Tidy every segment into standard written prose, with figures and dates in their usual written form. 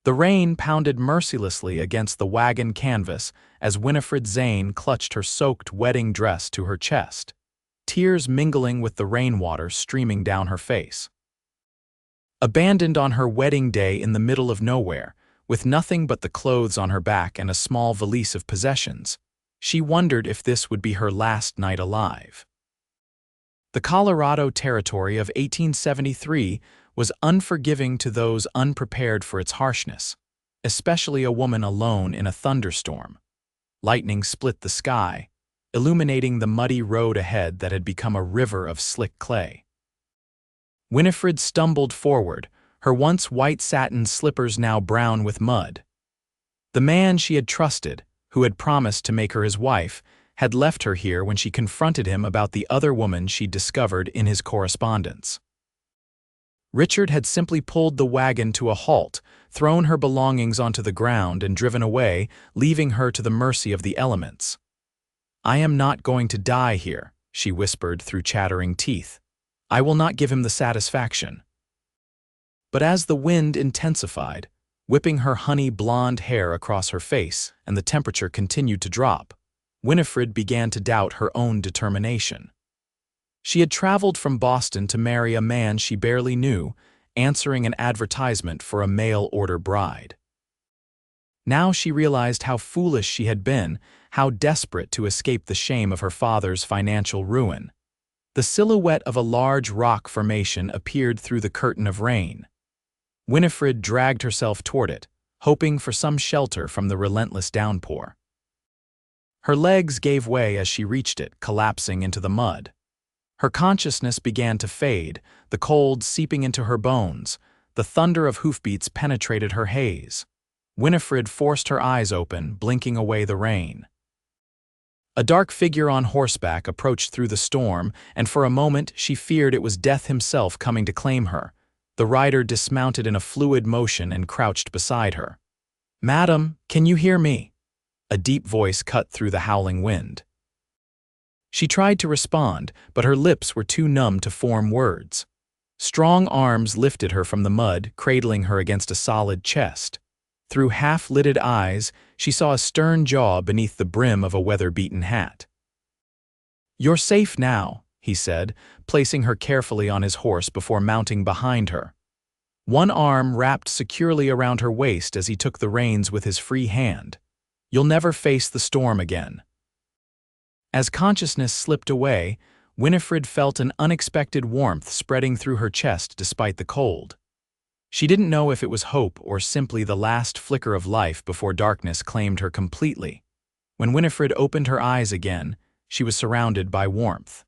The rain pounded mercilessly against the wagon canvas as Winifred Zane clutched her soaked wedding dress to her chest, tears mingling with the rainwater streaming down her face. Abandoned on her wedding day in the middle of nowhere, with nothing but the clothes on her back and a small valise of possessions, she wondered if this would be her last night alive. The Colorado Territory of 1873 was unforgiving to those unprepared for its harshness, especially a woman alone in a thunderstorm. Lightning split the sky, illuminating the muddy road ahead that had become a river of slick clay. Winifred stumbled forward, her once white satin slippers now brown with mud. The man she had trusted, who had promised to make her his wife, had left her here when she confronted him about the other woman she'd discovered in his correspondence. Richard had simply pulled the wagon to a halt, thrown her belongings onto the ground and driven away, leaving her to the mercy of the elements. "I am not going to die here," she whispered through chattering teeth. "I will not give him the satisfaction." But as the wind intensified, whipping her honey blonde hair across her face, and the temperature continued to drop, Winifred began to doubt her own determination. She had traveled from Boston to marry a man she barely knew, answering an advertisement for a mail-order bride. Now she realized how foolish she had been, how desperate to escape the shame of her father's financial ruin. The silhouette of a large rock formation appeared through the curtain of rain. Winifred dragged herself toward it, hoping for some shelter from the relentless downpour. Her legs gave way as she reached it, collapsing into the mud. Her consciousness began to fade, the cold seeping into her bones. The thunder of hoofbeats penetrated her haze. Winifred forced her eyes open, blinking away the rain. A dark figure on horseback approached through the storm, and for a moment she feared it was Death himself coming to claim her. The rider dismounted in a fluid motion and crouched beside her. "Madam, can you hear me?" A deep voice cut through the howling wind. She tried to respond, but her lips were too numb to form words. Strong arms lifted her from the mud, cradling her against a solid chest. Through half-lidded eyes, she saw a stern jaw beneath the brim of a weather-beaten hat. "You're safe now," he said, placing her carefully on his horse before mounting behind her. One arm wrapped securely around her waist as he took the reins with his free hand. "You'll never face the storm again." As consciousness slipped away, Winifred felt an unexpected warmth spreading through her chest despite the cold. She didn't know if it was hope or simply the last flicker of life before darkness claimed her completely. When Winifred opened her eyes again, she was surrounded by warmth.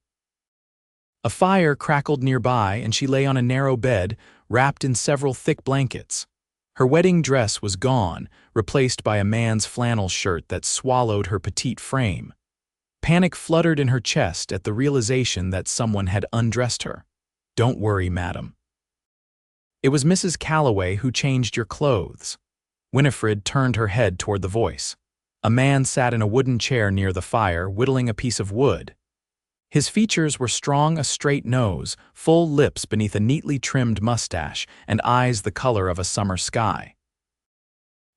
A fire crackled nearby and she lay on a narrow bed, wrapped in several thick blankets. Her wedding dress was gone, replaced by a man's flannel shirt that swallowed her petite frame. Panic fluttered in her chest at the realization that someone had undressed her. "Don't worry, madam. It was Mrs. Calloway who changed your clothes." Winifred turned her head toward the voice. A man sat in a wooden chair near the fire, whittling a piece of wood. His features were strong, a straight nose, full lips beneath a neatly trimmed mustache, and eyes the color of a summer sky.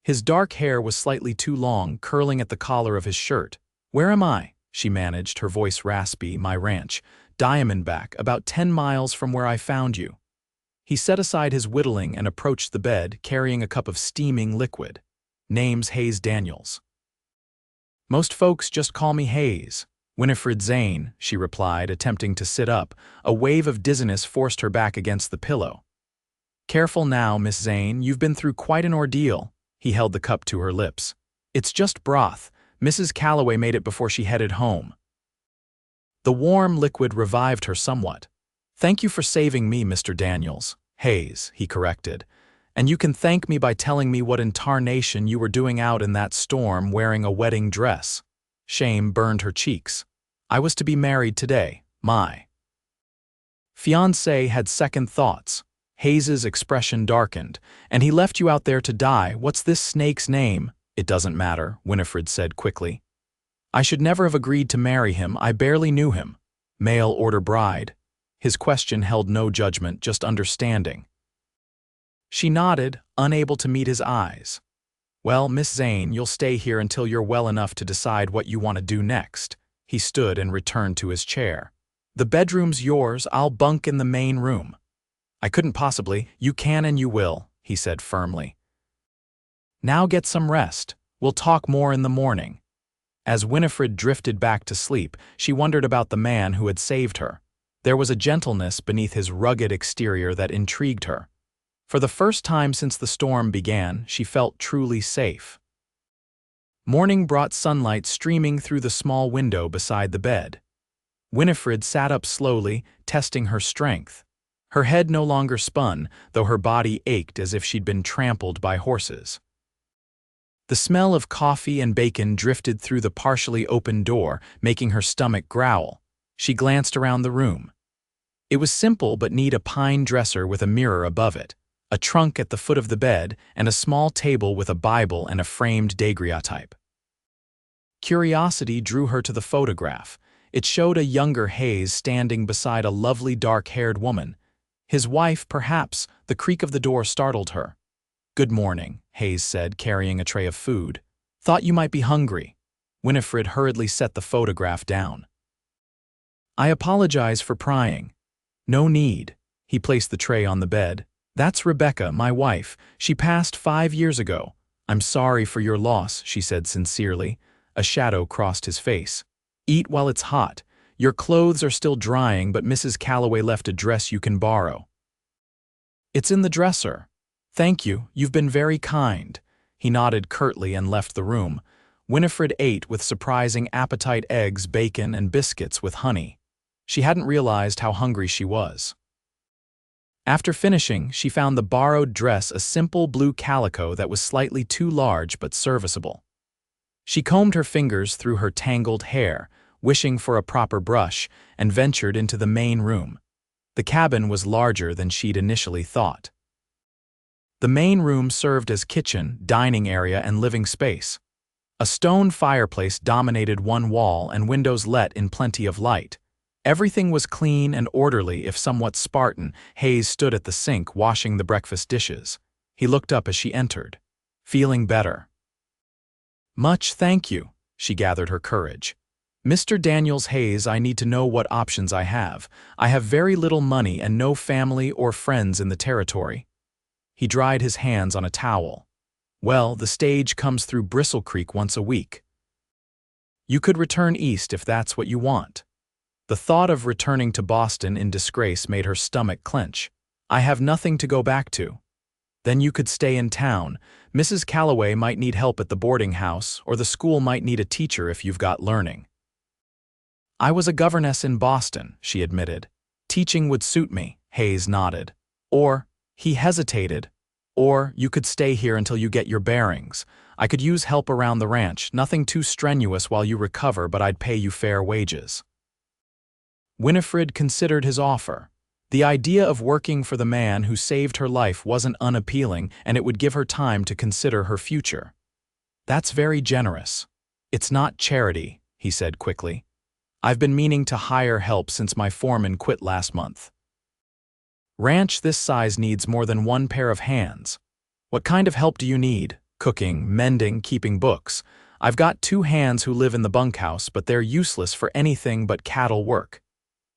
His dark hair was slightly too long, curling at the collar of his shirt. "Where am I?" she managed, her voice raspy. "My ranch, Diamondback, about 10 miles from where I found you." He set aside his whittling and approached the bed, carrying a cup of steaming liquid. "Name's Hayes Daniels." "Most folks just call me Hayes." "Winifred Zane," she replied, attempting to sit up. A wave of dizziness forced her back against the pillow. "Careful now, Miss Zane, you've been through quite an ordeal." He held the cup to her lips. "It's just broth. Mrs. Calloway made it before she headed home." The warm liquid revived her somewhat. "Thank you for saving me, Mr. Daniels." "Hayes," he corrected. "And you can thank me by telling me what in tarnation you were doing out in that storm wearing a wedding dress." Shame burned her cheeks. "I was to be married today. My fiancé had second thoughts." Hayes's expression darkened. "And he left you out there to die. What's this snake's name?" "It doesn't matter," Winifred said quickly. "I should never have agreed to marry him. I barely knew him." "Mail-order bride." His question held no judgment, just understanding. She nodded, unable to meet his eyes. Well, Miss Zane, you'll stay here until you're well enough to decide what you want to do next. He stood and returned to his chair. The bedroom's yours, I'll bunk in the main room. I couldn't possibly. You can and you will, he said firmly. Now get some rest. We'll talk more in the morning. As Winifred drifted back to sleep, she wondered about the man who had saved her. There was a gentleness beneath his rugged exterior that intrigued her. For the first time since the storm began, she felt truly safe. Morning brought sunlight streaming through the small window beside the bed. Winifred sat up slowly, testing her strength. Her head no longer spun, though her body ached as if she'd been trampled by horses. The smell of coffee and bacon drifted through the partially open door, making her stomach growl. She glanced around the room. It was simple but neat: a pine dresser with a mirror above it, a trunk at the foot of the bed, and a small table with a Bible and a framed daguerreotype. Curiosity drew her to the photograph. It showed a younger Hayes standing beside a lovely dark-haired woman. His wife, perhaps. The creak of the door startled her. "Good morning," Hayes said, carrying a tray of food. "Thought you might be hungry." Winifred hurriedly set the photograph down. "I apologize for prying." "No need." He placed the tray on the bed. "That's Rebecca, my wife. She passed 5 years ago. I'm sorry for your loss," she said sincerely. A shadow crossed his face. "Eat while it's hot. Your clothes are still drying, but Mrs. Calloway left a dress you can borrow." "It's in the dresser." "Thank you, you've been very kind." He nodded curtly and left the room. Winifred ate with surprising appetite eggs, bacon, and biscuits with honey. She hadn't realized how hungry she was. After finishing, she found the borrowed dress a simple blue calico that was slightly too large but serviceable. She combed her fingers through her tangled hair, wishing for a proper brush, and ventured into the main room. The cabin was larger than she'd initially thought. The main room served as kitchen, dining area, and living space. A stone fireplace dominated one wall, and windows let in plenty of light. Everything was clean and orderly, if somewhat Spartan. Hayes stood at the sink washing the breakfast dishes. He looked up as she entered. "Feeling better?" "Much, thank you." She gathered her courage. "Mr. Daniels Hayes, I need to know what options I have. I have very little money and no family or friends in the territory." He dried his hands on a towel. "Well, the stage comes through Bristle Creek once a week. You could return east if that's what you want." The thought of returning to Boston in disgrace made her stomach clench. "I have nothing to go back to." "Then you could stay in town. Mrs. Calloway might need help at the boarding house, or the school might need a teacher if you've got learning." "I was a governess in Boston," she admitted. "Teaching would suit me." Hayes nodded. He hesitated. "Or you could stay here until you get your bearings. I could use help around the ranch, nothing too strenuous while you recover, but I'd pay you fair wages." Winifred considered his offer. The idea of working for the man who saved her life wasn't unappealing, and it would give her time to consider her future. "That's very generous." "It's not charity," he said quickly. "I've been meaning to hire help since my foreman quit last month. Ranch this size needs more than one pair of hands." "What kind of help do you need?" "Cooking, mending, keeping books. I've got 2 hands who live in the bunkhouse, but they're useless for anything but cattle work."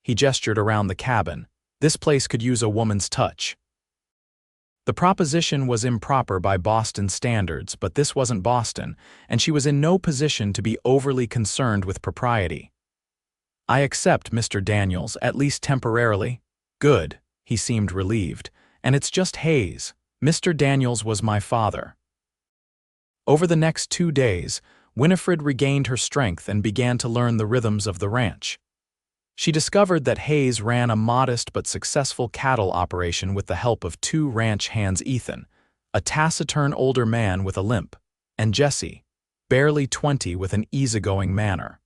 He gestured around the cabin. "This place could use a woman's touch." The proposition was improper by Boston standards, but this wasn't Boston, and she was in no position to be overly concerned with propriety. "I accept, Mr. Daniels, at least temporarily." "Good." He seemed relieved. "And it's just Hayes. Mr. Daniels was my father." Over the next 2 days, Winifred regained her strength and began to learn the rhythms of the ranch. She discovered that Hayes ran a modest but successful cattle operation with the help of 2 ranch hands: Ethan, a taciturn older man with a limp, and Jesse, barely 20 with an easygoing manner.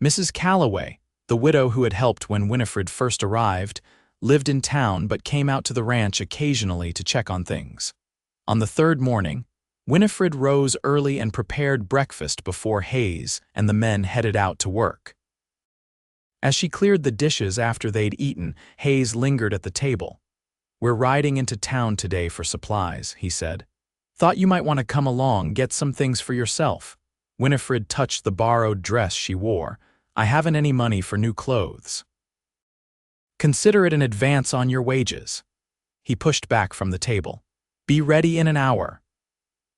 Mrs. Calloway, the widow who had helped when Winifred first arrived, lived in town but came out to the ranch occasionally to check on things. On the 3rd morning, Winifred rose early and prepared breakfast before Hayes and the men headed out to work. As she cleared the dishes after they'd eaten, Hayes lingered at the table. "We're riding into town today for supplies," he said. "Thought you might want to come along, get some things for yourself." Winifred touched the borrowed dress she wore. "I haven't any money for new clothes." "Consider it an advance on your wages." He pushed back from the table. "Be ready in an hour."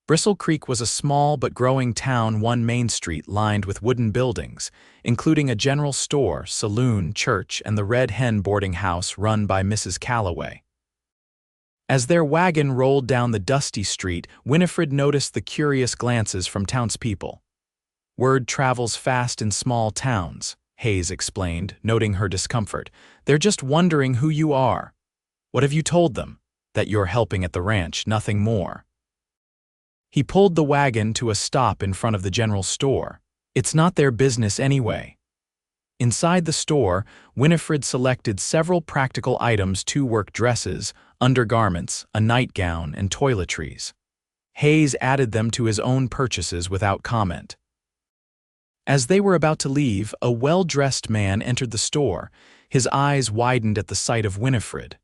Bristle Creek was a small but growing town, one main street lined with wooden buildings, including a general store, saloon, church, and the Red Hen boarding house run by Mrs. Calloway. As their wagon rolled down the dusty street, Winifred noticed the curious glances from townspeople. "Word travels fast in small towns," Hayes explained, noting her discomfort. "They're just wondering who you are." "What have you told them?" "That you're helping at the ranch, nothing more." He pulled the wagon to a stop in front of the general store. "It's not their business anyway." Inside the store, Winifred selected several practical items: 2 work dresses, undergarments, a nightgown, and toiletries. Hayes added them to his own purchases without comment. As they were about to leave, a well-dressed man entered the store. His eyes widened at the sight of Winifred.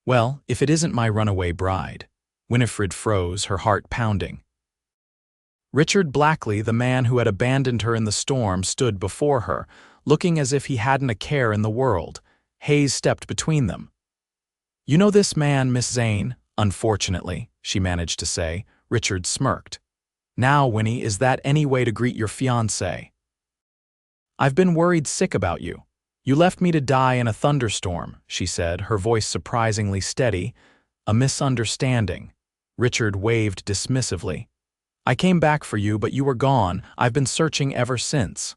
"Well, if it isn't my runaway bride." Winifred froze, her heart pounding. Richard Blackley, the man who had abandoned her in the storm, stood before her, looking as if he hadn't a care in the world. Hayes stepped between them. "You know this man, Miss Zane?" "Unfortunately," she managed to say. Richard smirked. "Now, Winnie, is that any way to greet your fiancé?" "I've been worried sick about you. You left me to die in a thunderstorm," she said, her voice surprisingly steady. "A misunderstanding." Richard waved dismissively. "I came back for you, but you were gone. I've been searching ever since."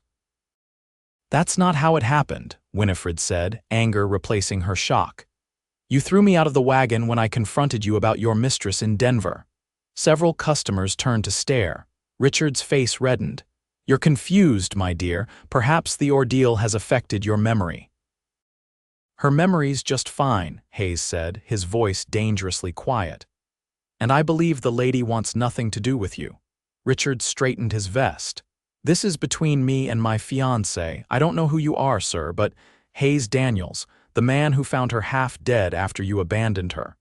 "That's not how it happened," Winifred said, anger replacing her shock. "You threw me out of the wagon when I confronted you about your mistress in Denver." Several customers turned to stare. Richard's face reddened. "You're confused, my dear. Perhaps the ordeal has affected your memory." "Her memory's just fine," Hayes said, his voice dangerously quiet. "And I believe the lady wants nothing to do with you." Richard straightened his vest. "This is between me and my fiancé. I don't know who you are, sir, but Hayes Daniels, the man who found her half dead after you abandoned her."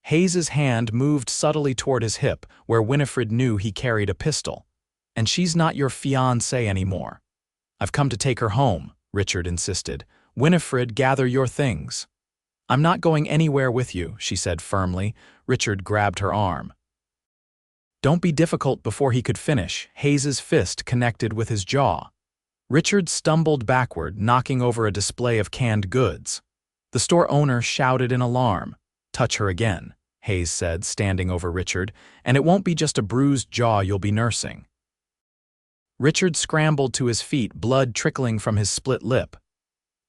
Hayes's hand moved subtly toward his hip, where Winifred knew he carried a pistol. "And she's not your fiancé anymore." "I've come to take her home," Richard insisted. "Winifred, gather your things." "I'm not going anywhere with you," she said firmly. Richard grabbed her arm. "Don't be difficult." Before he could finish, Hayes's fist connected with his jaw. Richard stumbled backward, knocking over a display of canned goods. The store owner shouted in alarm. "Touch her again," Hayes said, standing over Richard, "and it won't be just a bruised jaw you'll be nursing." Richard scrambled to his feet, blood trickling from his split lip.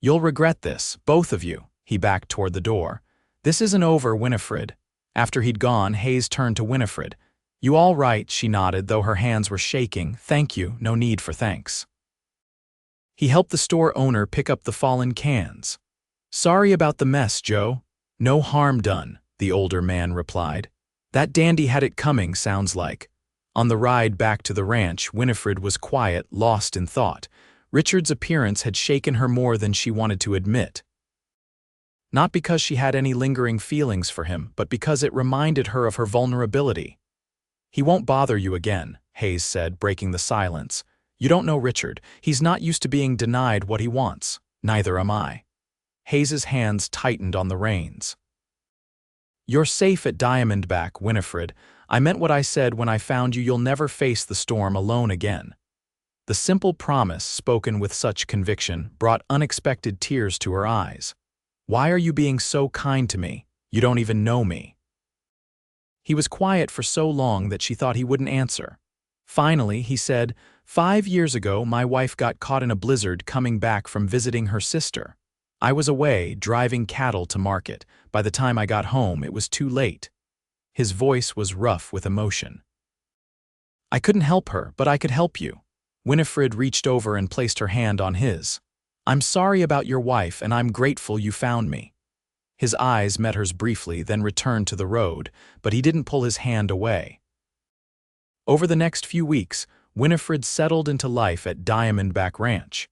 "You'll regret this, both of you." He backed toward the door. "This isn't over, Winifred." After he'd gone, Hayes turned to Winifred. "You all right?" She nodded, though her hands were shaking. "Thank you, no need for thanks." He helped the store owner pick up the fallen cans. "Sorry about the mess, Joe." "No harm done," the older man replied. "That dandy had it coming, sounds like." On the ride back to the ranch, Winifred was quiet, lost in thought. Richard's appearance had shaken her more than she wanted to admit. Not because she had any lingering feelings for him, but because it reminded her of her vulnerability. "He won't bother you again," Hayes said, breaking the silence. "You don't know Richard. He's not used to being denied what he wants. Neither am I." Hayes's hands tightened on the reins. "You're safe at Diamondback, Winifred. I meant what I said when I found you. You'll never face the storm alone again." The simple promise, spoken with such conviction, brought unexpected tears to her eyes. "Why are you being so kind to me? You don't even know me." He was quiet for so long that she thought he wouldn't answer. Finally, he said, 5 years ago, my wife got caught in a blizzard coming back from visiting her sister. I was away, driving cattle to market. By the time I got home, it was too late." His voice was rough with emotion. "I couldn't help her, but I could help you." Winifred reached over and placed her hand on his. "I'm sorry about your wife, and I'm grateful you found me." His eyes met hers briefly, then returned to the road, but he didn't pull his hand away. Over the next few weeks, Winifred settled into life at Diamondback Ranch.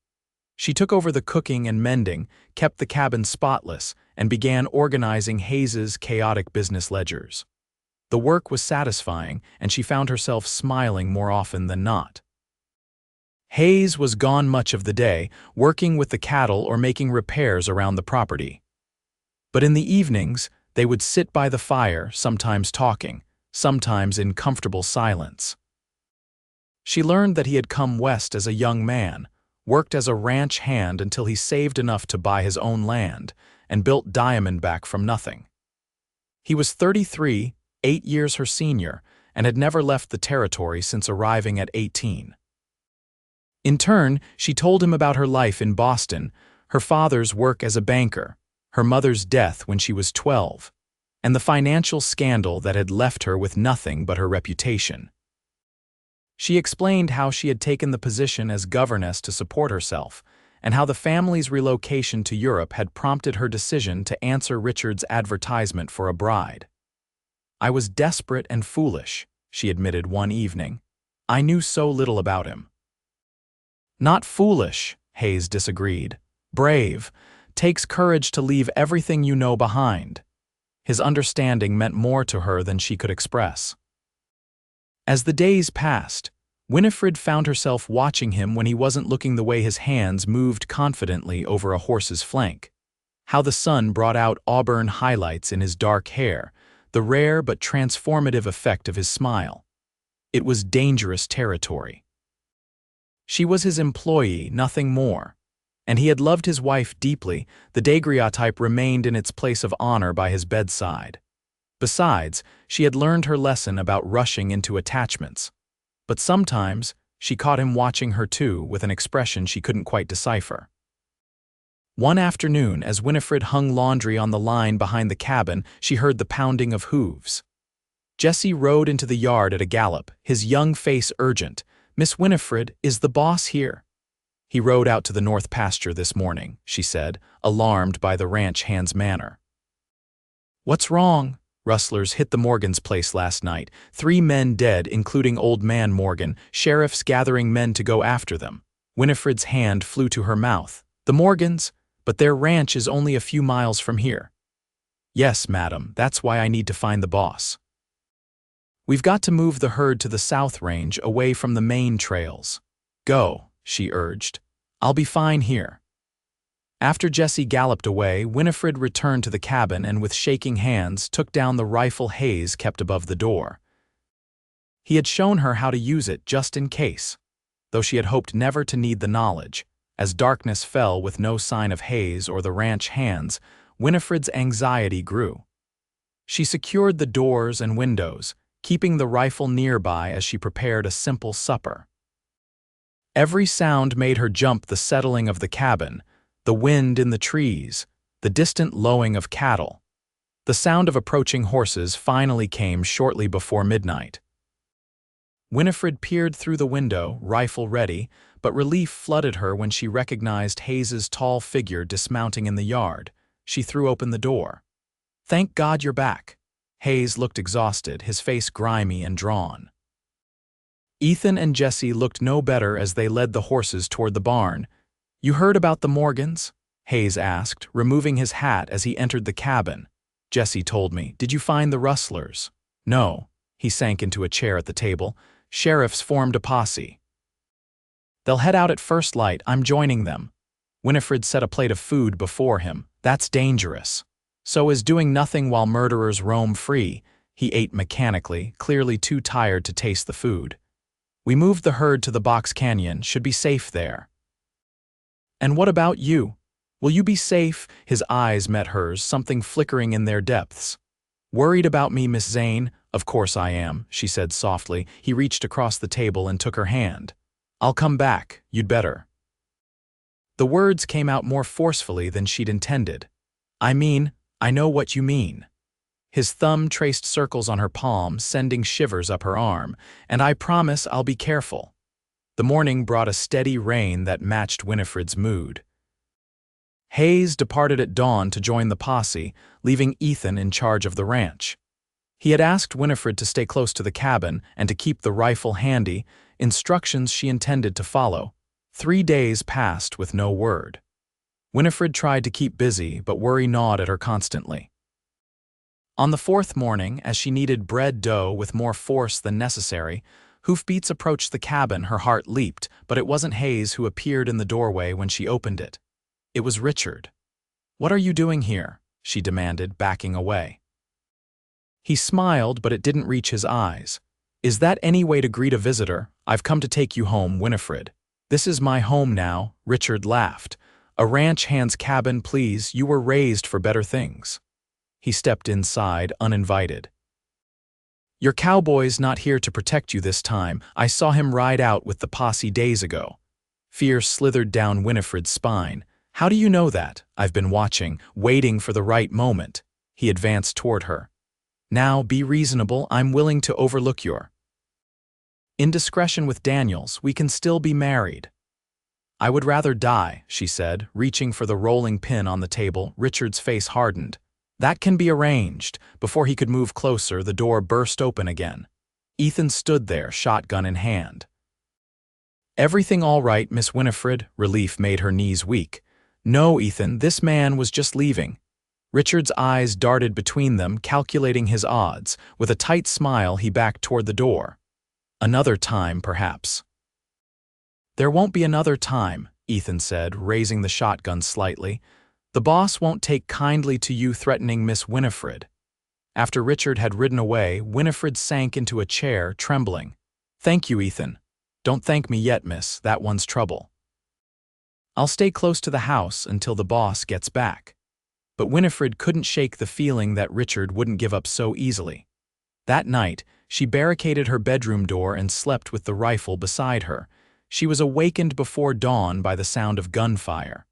She took over the cooking and mending, kept the cabin spotless, and began organizing Hayes's chaotic business ledgers. The work was satisfying, and she found herself smiling more often than not. Hayes was gone much of the day, working with the cattle or making repairs around the property. But in the evenings, they would sit by the fire, sometimes talking, sometimes in comfortable silence. She learned that he had come west as a young man, worked as a ranch hand until he saved enough to buy his own land, and built Diamondback from nothing. He was 33, 8 years her senior, and had never left the territory since arriving at 18. In turn, she told him about her life in Boston, her father's work as a banker, her mother's death when she was 12, and the financial scandal that had left her with nothing but her reputation. She explained how she had taken the position as governess to support herself, and how the family's relocation to Europe had prompted her decision to answer Richard's advertisement for a bride. "I was desperate and foolish," she admitted one evening. "I knew so little about him." "Not foolish," Hayes disagreed. "Brave. Takes courage to leave everything you know behind." His understanding meant more to her than she could express. As the days passed, Winifred found herself watching him when he wasn't looking the way his hands moved confidently over a horse's flank, how the sun brought out auburn highlights in his dark hair, the rare but transformative effect of his smile. It was dangerous territory. She was his employee, nothing more, and he had loved his wife deeply. The daguerreotype remained in its place of honor by his bedside. Besides, she had learned her lesson about rushing into attachments. But sometimes, she caught him watching her too, with an expression she couldn't quite decipher. One afternoon, as Winifred hung laundry on the line behind the cabin, she heard the pounding of hooves. Jesse rode into the yard at a gallop, his young face urgent. "Miss Winifred, is the boss here?" "He rode out to the north pasture this morning," she said, alarmed by the ranch hand's manner. "What's wrong?" "Rustlers hit the Morgans' place last night. 3 men dead, including old man Morgan. Sheriff's gathering men to go after them." Winifred's hand flew to her mouth. "The Morgans? But their ranch is only a few miles from here." "Yes, madam, that's why I need to find the boss. We've got to move the herd to the South Range, away from the main trails." "Go," she urged. "I'll be fine here." After Jesse galloped away, Winifred returned to the cabin and with shaking hands took down the rifle Hayes kept above the door. He had shown her how to use it just in case, though she had hoped never to need the knowledge. As darkness fell with no sign of Hayes or the ranch hands, Winifred's anxiety grew. She secured the doors and windows, keeping the rifle nearby as she prepared a simple supper. Every sound made her jump: the settling of the cabin, the wind in the trees, the distant lowing of cattle. The sound of approaching horses finally came shortly before midnight. Winifred peered through the window, rifle ready, but relief flooded her when she recognized Hayes's tall figure dismounting in the yard. She threw open the door. "Thank God you're back." Hayes looked exhausted, his face grimy and drawn. Ethan and Jesse looked no better as they led the horses toward the barn. "You heard about the Morgans?" Hayes asked, removing his hat as he entered the cabin. "Jesse told me. Did you find the rustlers?" "No." He sank into a chair at the table. "Sheriff's formed a posse. They'll head out at first light. I'm joining them." Winifred set a plate of food before him. "That's dangerous." "So is doing nothing while murderers roam free." He ate mechanically, clearly too tired to taste the food. "We moved the herd to the Box Canyon. Should be safe there." "And what about you? Will you be safe?" His eyes met hers, something flickering in their depths. "Worried about me, Miss Zane?" "Of course I am," she said softly. He reached across the table and took her hand. "I'll come back. You'd better." The words came out more forcefully than she'd intended. "I mean, I know what you mean." His thumb traced circles on her palm, sending shivers up her arm. "And I promise I'll be careful." The morning brought a steady rain that matched Winifred's mood. Hayes departed at dawn to join the posse, leaving Ethan in charge of the ranch. He had asked Winifred to stay close to the cabin and to keep the rifle handy, instructions she intended to follow. 3 days passed with no word. Winifred tried to keep busy, but worry gnawed at her constantly. On the 4th morning, as she kneaded bread dough with more force than necessary, hoofbeats approached the cabin. Her heart leaped, but it wasn't Hayes who appeared in the doorway when she opened it. It was Richard. "What are you doing here?" she demanded, backing away. He smiled, but it didn't reach his eyes. "Is that any way to greet a visitor? I've come to take you home, Winifred." "This is my home now," Richard laughed. "A ranch hand's cabin, please. You were raised for better things." He stepped inside, uninvited. "Your cowboy's not here to protect you this time. I saw him ride out with the posse days ago." Fear slithered down Winifred's spine. "How do you know that?" "I've been watching, waiting for the right moment." He advanced toward her. "Now, be reasonable. I'm willing to overlook your indiscretion with Daniels. We can still be married." "I would rather die," she said, reaching for the rolling pin on the table. Richard's face hardened. "That can be arranged." Before he could move closer, the door burst open again. Ethan stood there, shotgun in hand. "Everything all right, Miss Winifred?" Relief made her knees weak. "No, Ethan, this man was just leaving." Richard's eyes darted between them, calculating his odds. With a tight smile, he backed toward the door. "Another time, perhaps." "There won't be another time," Ethan said, raising the shotgun slightly. "The boss won't take kindly to you threatening Miss Winifred." After Richard had ridden away, Winifred sank into a chair, trembling. "Thank you, Ethan." "Don't thank me yet, miss. That one's trouble. I'll stay close to the house until the boss gets back." But Winifred couldn't shake the feeling that Richard wouldn't give up so easily. That night, she barricaded her bedroom door and slept with the rifle beside her. She was awakened before dawn by the sound of gunfire.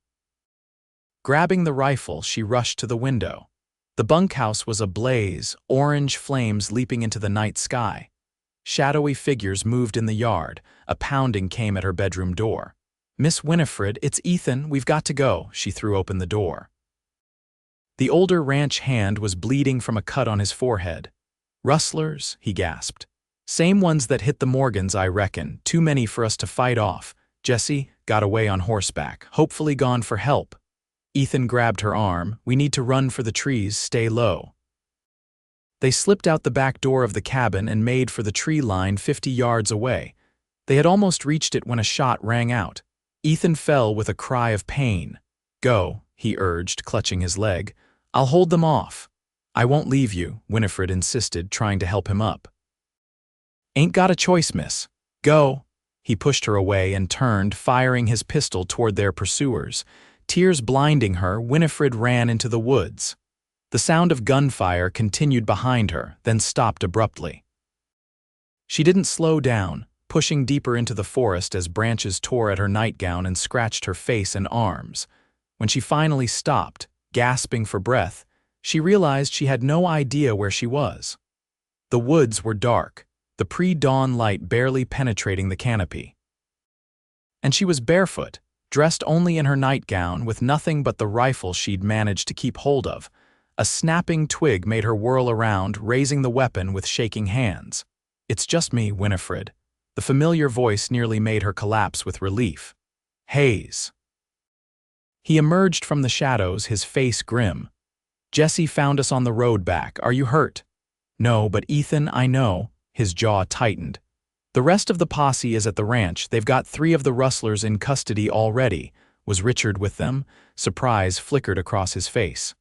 Grabbing the rifle, she rushed to the window. The bunkhouse was ablaze, orange flames leaping into the night sky. Shadowy figures moved in the yard. A pounding came at her bedroom door. "Miss Winifred, it's Ethan. We've got to go." She threw open the door. The older ranch hand was bleeding from a cut on his forehead. "Rustlers?" he gasped. "Same ones that hit the Morgans, I reckon. Too many for us to fight off. Jesse got away on horseback, hopefully gone for help." Ethan grabbed her arm. "We need to run for the trees. Stay low." They slipped out the back door of the cabin and made for the tree line 50 yards away. They had almost reached it when a shot rang out. Ethan fell with a cry of pain. "Go," he urged, clutching his leg. "I'll hold them off." "I won't leave you," Winifred insisted, trying to help him up. "Ain't got a choice, miss. Go." He pushed her away and turned, firing his pistol toward their pursuers. Tears blinding her, Winifred ran into the woods. The sound of gunfire continued behind her, then stopped abruptly. She didn't slow down, pushing deeper into the forest as branches tore at her nightgown and scratched her face and arms. When she finally stopped, gasping for breath, she realized she had no idea where she was. The woods were dark, the pre-dawn light barely penetrating the canopy. And she was barefoot, dressed only in her nightgown with nothing but the rifle she'd managed to keep hold of. A snapping twig made her whirl around, raising the weapon with shaking hands. "It's just me, Winifred." The familiar voice nearly made her collapse with relief. "Hayes." He emerged from the shadows, his face grim. "Jesse found us on the road back. Are you hurt?" "No, but Ethan, I know." His jaw tightened. "The rest of the posse is at the ranch. They've got 3 of the rustlers in custody already." Was Richard with them? Surprise flickered across his face.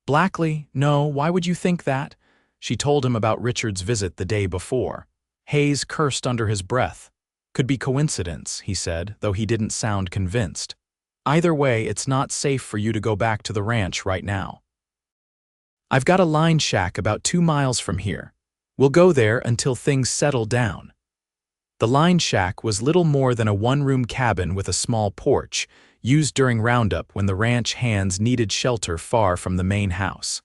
"Blackley? No, why would you think that?" She told him about Richard's visit the day before. Hayes cursed under his breath. "Could be coincidence," he said, though he didn't sound convinced. "Either way, it's not safe for you to go back to the ranch right now. I've got a line shack about 2 miles from here. We'll go there until things settle down." The line shack was little more than a 1-room cabin with a small porch, used during roundup when the ranch hands needed shelter far from the main house.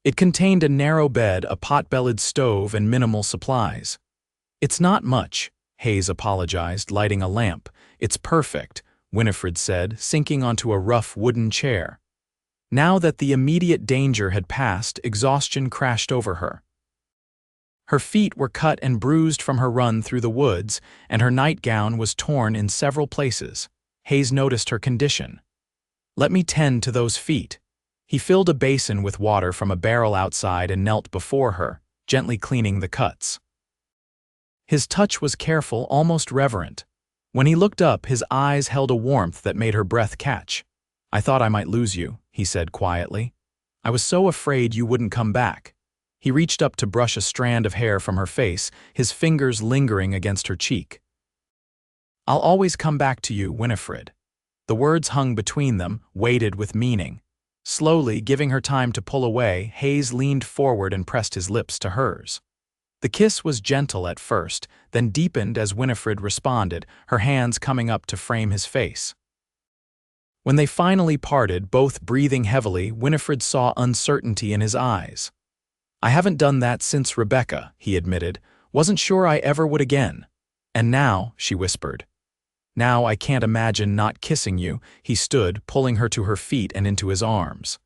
It contained a narrow bed, a pot-bellied stove, and minimal supplies. "It's not much," Hayes apologized, lighting a lamp. "It's perfect," Winifred said, sinking onto a rough wooden chair. Now that the immediate danger had passed, exhaustion crashed over her. Her feet were cut and bruised from her run through the woods, and her nightgown was torn in several places. Hayes noticed her condition. "Let me tend to those feet." He filled a basin with water from a barrel outside and knelt before her, gently cleaning the cuts. His touch was careful, almost reverent. When he looked up, his eyes held a warmth that made her breath catch. "I thought I might lose you," he said quietly. "I was so afraid you wouldn't come back." He reached up to brush a strand of hair from her face, his fingers lingering against her cheek. "I'll always come back to you, Winifred." The words hung between them, weighted with meaning. Slowly, giving her time to pull away, Hayes leaned forward and pressed his lips to hers. The kiss was gentle at first, then deepened as Winifred responded, her hands coming up to frame his face. When they finally parted, both breathing heavily, Winifred saw uncertainty in his eyes. "I haven't done that since Rebecca," he admitted. "Wasn't sure I ever would again. And now," she whispered. "Now I can't imagine not kissing you." He stood, pulling her to her feet and into his arms.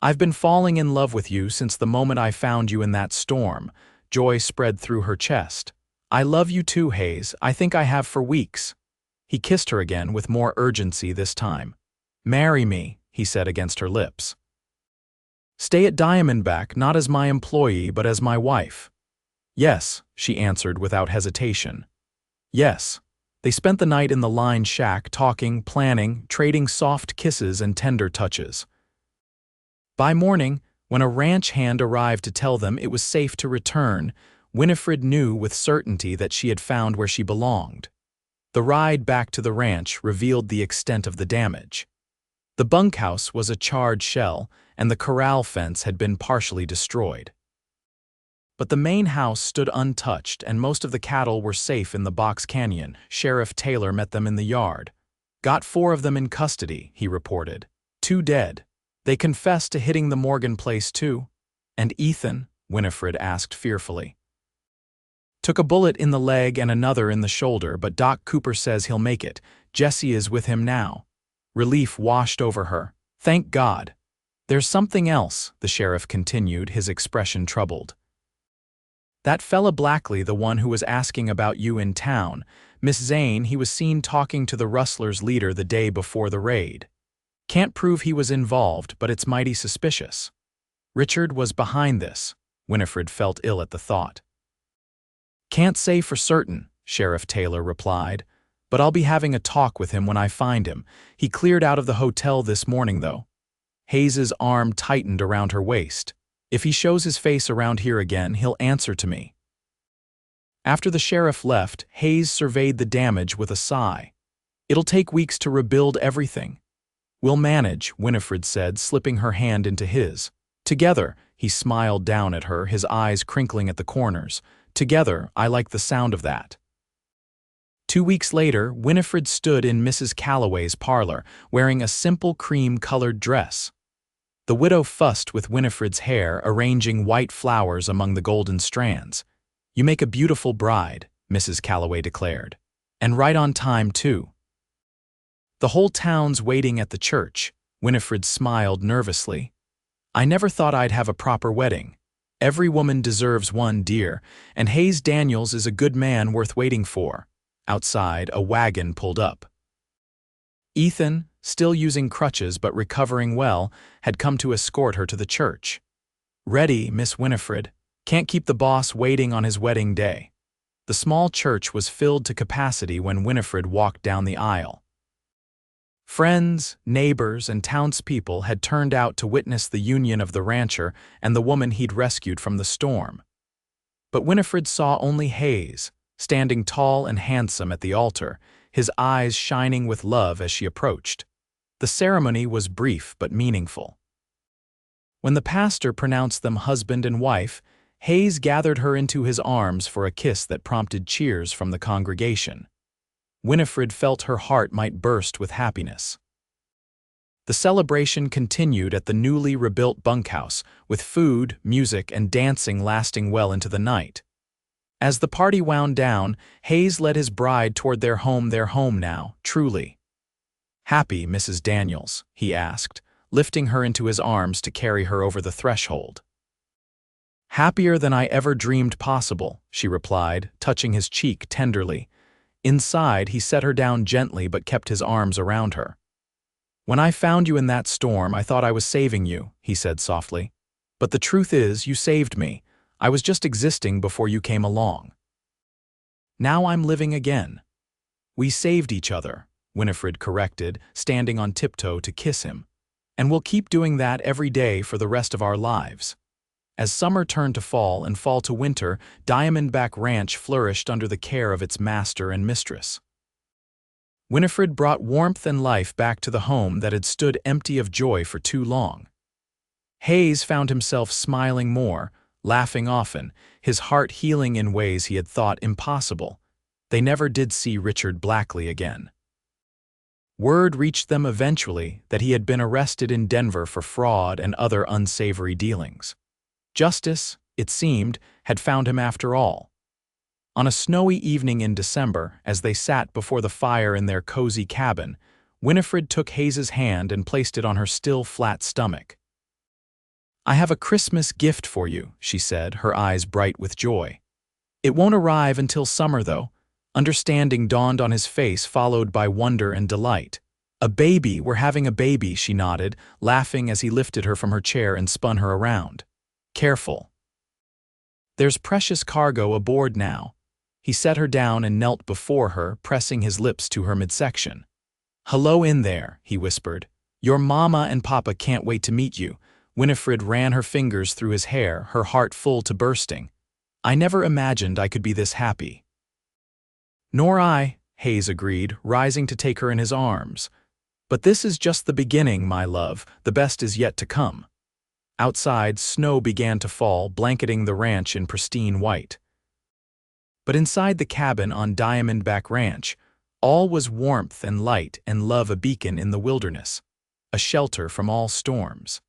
"I've been falling in love with you since the moment I found you in that storm." Joy spread through her chest. "I love you too, Hayes. I think I have for weeks." He kissed her again with more urgency this time. "Marry me," he said against her lips. "Stay at Diamondback, not as my employee, but as my wife." "Yes," she answered without hesitation. "Yes." They spent the night in the line shack, talking, planning, trading soft kisses and tender touches. By morning, when a ranch hand arrived to tell them it was safe to return, Winifred knew with certainty that she had found where she belonged. The ride back to the ranch revealed the extent of the damage. The bunkhouse was a charred shell, and the corral fence had been partially destroyed. But the main house stood untouched, and most of the cattle were safe in the Box Canyon. Sheriff Taylor met them in the yard. "Got 4 of them in custody," he reported. 2 dead. They confessed to hitting the Morgan place too. "And Ethan?" Winifred asked fearfully. "Took a bullet in the leg and another in the shoulder, but Doc Cooper says he'll make it. Jesse is with him now." Relief washed over her. "Thank God." "There's something else," the sheriff continued, his expression troubled. "That fella Blackley, the one who was asking about you in town, Miss Zane, he was seen talking to the rustlers' leader the day before the raid. Can't prove he was involved, but it's mighty suspicious. Richard was behind this." Winifred felt ill at the thought. "Can't say for certain," Sheriff Taylor replied, "but I'll be having a talk with him when I find him. He cleared out of the hotel this morning, though." Hayes's arm tightened around her waist. "If he shows his face around here again, he'll answer to me." After the sheriff left, Hayes surveyed the damage with a sigh. "It'll take weeks to rebuild everything." "We'll manage," Winifred said, slipping her hand into his. "Together," he smiled down at her, his eyes crinkling at the corners. "Together, I like the sound of that." 2 weeks later, Winifred stood in Mrs. Calloway's parlor, wearing a simple cream-colored dress. The widow fussed with Winifred's hair, arranging white flowers among the golden strands. "You make a beautiful bride," Mrs. Calloway declared. "And right on time, too." "The whole town's waiting at the church." Winifred smiled nervously. "I never thought I'd have a proper wedding. Every woman deserves one, dear, and Hayes Daniels is a good man worth waiting for." Outside, a wagon pulled up. Ethan, still using crutches but recovering well, had come to escort her to the church. "Ready, Miss Winifred. Can't keep the boss waiting on his wedding day." The small church was filled to capacity when Winifred walked down the aisle. Friends, neighbors, and townspeople had turned out to witness the union of the rancher and the woman he'd rescued from the storm. But Winifred saw only Hayes, standing tall and handsome at the altar, his eyes shining with love as she approached. The ceremony was brief but meaningful. When the pastor pronounced them husband and wife, Hayes gathered her into his arms for a kiss that prompted cheers from the congregation. Winifred felt her heart might burst with happiness. The celebration continued at the newly rebuilt bunkhouse, with food, music, and dancing lasting well into the night. As the party wound down, Hayes led his bride toward their home now, truly. "Happy, Mrs. Daniels?" he asked, lifting her into his arms to carry her over the threshold. Happier than I ever dreamed possible, she replied, touching his cheek tenderly. Inside, he set her down gently but kept his arms around her. When I found you in that storm, I thought I was saving you, he said softly. But the truth is, you saved me. I was just existing before you came along. Now I'm living again. We saved each other, Winifred corrected, standing on tiptoe to kiss him. And we'll keep doing that every day for the rest of our lives. As summer turned to fall and fall to winter, Diamondback Ranch flourished under the care of its master and mistress. Winifred brought warmth and life back to the home that had stood empty of joy for too long. Hayes found himself smiling more, laughing often, his heart healing in ways he had thought impossible. They never did see Richard Blackley again. Word reached them eventually that he had been arrested in Denver for fraud and other unsavory dealings. Justice, it seemed, had found him after all. On a snowy evening in December, as they sat before the fire in their cozy cabin, Winifred took Hayes's hand and placed it on her still flat stomach. "I have a Christmas gift for you," she said, her eyes bright with joy. "It won't arrive until summer, though." Understanding dawned on his face, followed by wonder and delight. "A baby, we're having a baby," she nodded, laughing as he lifted her from her chair and spun her around. "Careful. There's precious cargo aboard now." He set her down and knelt before her, pressing his lips to her midsection. "Hello in there," he whispered. "Your mama and papa can't wait to meet you." Winifred ran her fingers through his hair, her heart full to bursting. "I never imagined I could be this happy." "Nor I," Hayes agreed, rising to take her in his arms. "But this is just the beginning, my love. The best is yet to come." Outside, snow began to fall, blanketing the ranch in pristine white. But inside the cabin on Diamondback Ranch, all was warmth and light and love, a beacon in the wilderness, a shelter from all storms.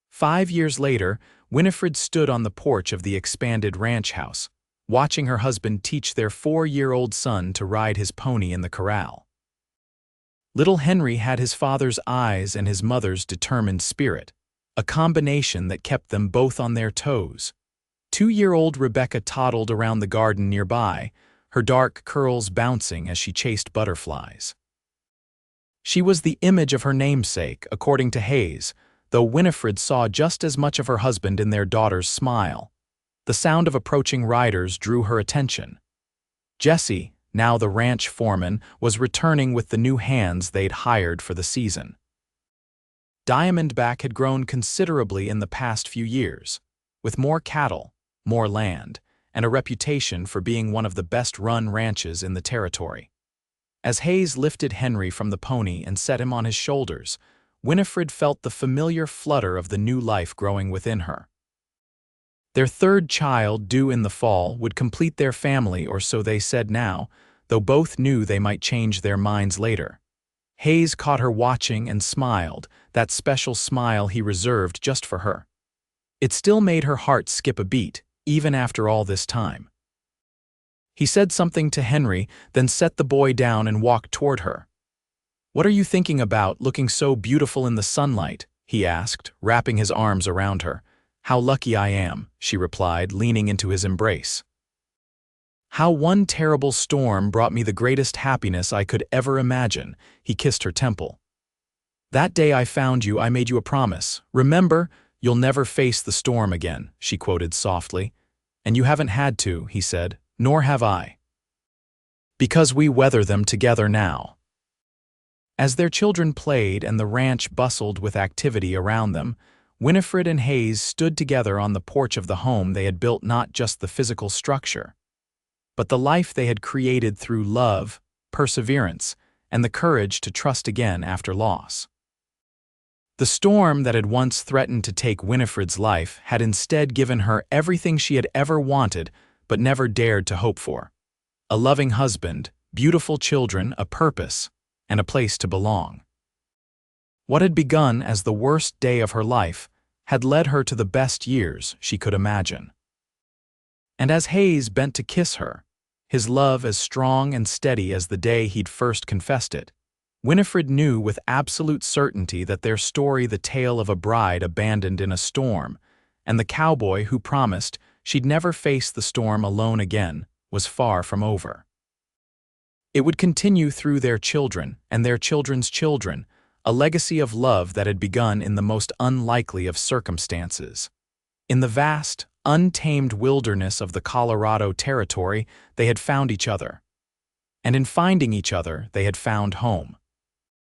5 years later, Winifred stood on the porch of the expanded ranch house, watching her husband teach their 4-year-old son to ride his pony in the corral. Little Henry had his father's eyes and his mother's determined spirit, a combination that kept them both on their toes. 2-year-old Rebecca toddled around the garden nearby, her dark curls bouncing as she chased butterflies. She was the image of her namesake, according to Hayes, though Winifred saw just as much of her husband in their daughter's smile. The sound of approaching riders drew her attention. Jesse, now the ranch foreman, was returning with the new hands they'd hired for the season. Diamondback had grown considerably in the past few years, with more cattle, more land, and a reputation for being one of the best-run ranches in the territory. As Hayes lifted Henry from the pony and set him on his shoulders, Winifred felt the familiar flutter of the new life growing within her. Their third child, due in the fall, would complete their family, or so they said now, though both knew they might change their minds later. Hayes caught her watching and smiled, that special smile he reserved just for her. It still made her heart skip a beat, even after all this time. He said something to Henry, then set the boy down and walked toward her. "What are you thinking about, looking so beautiful in the sunlight?" he asked, wrapping his arms around her. "How lucky I am," she replied, leaning into his embrace. "How one terrible storm brought me the greatest happiness I could ever imagine," he kissed her temple. "That day I found you, I made you a promise. Remember, you'll never face the storm again," she quoted softly. "And you haven't had to," he said, "nor have I. Because we weather them together now." As their children played and the ranch bustled with activity around them, Winifred and Hayes stood together on the porch of the home they had built, not just the physical structure, but the life they had created through love, perseverance, and the courage to trust again after loss. The storm that had once threatened to take Winifred's life had instead given her everything she had ever wanted but never dared to hope for: a loving husband, beautiful children, a purpose, and a place to belong. What had begun as the worst day of her life had led her to the best years she could imagine. And as Hayes bent to kiss her, his love as strong and steady as the day he'd first confessed it, Winifred knew with absolute certainty that their story, the tale of a bride abandoned in a storm, and the cowboy who promised, she'd never face the storm alone again, was far from over. It would continue through their children and their children's children, a legacy of love that had begun in the most unlikely of circumstances. In the vast, untamed wilderness of the Colorado Territory, they had found each other. And in finding each other, they had found home.